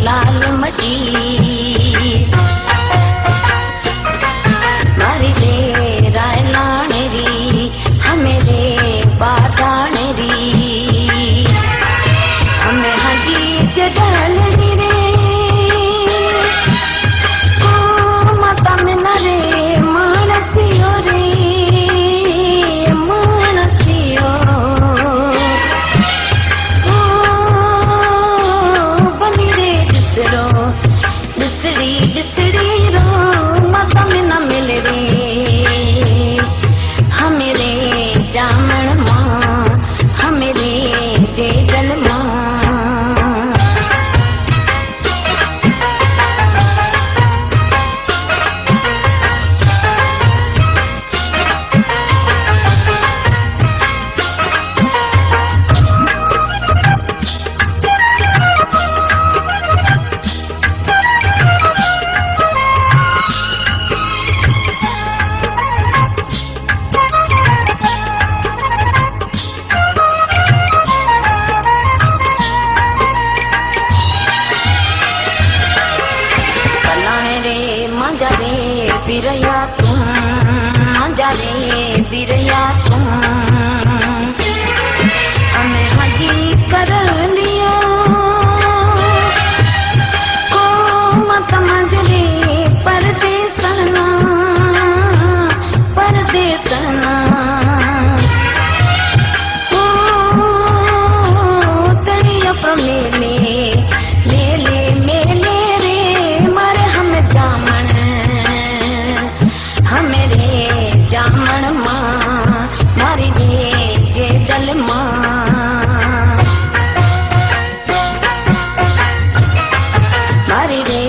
लाल मजी मारी रे राय लानेरी हमें रे बादानेरी हमें हजी जडल रे ओ माता में न रे मानसियो रे मानसियो बनी रे दिसरो दिसड़ी दिसड़ी रो माता में न मिल रे हमें रे जामण माँ हमें रे जेगल माँ मजा रे बिरया तुम मजा रे बिरया तुम हमें हजी कर लिया ओ मत मजरे परदेसना परदेसना ओ तड़िया प्रमेले मेले मेले रे मारे हम जामन हमें रे जामन माँ मारी रे जेदल माँ मारी रे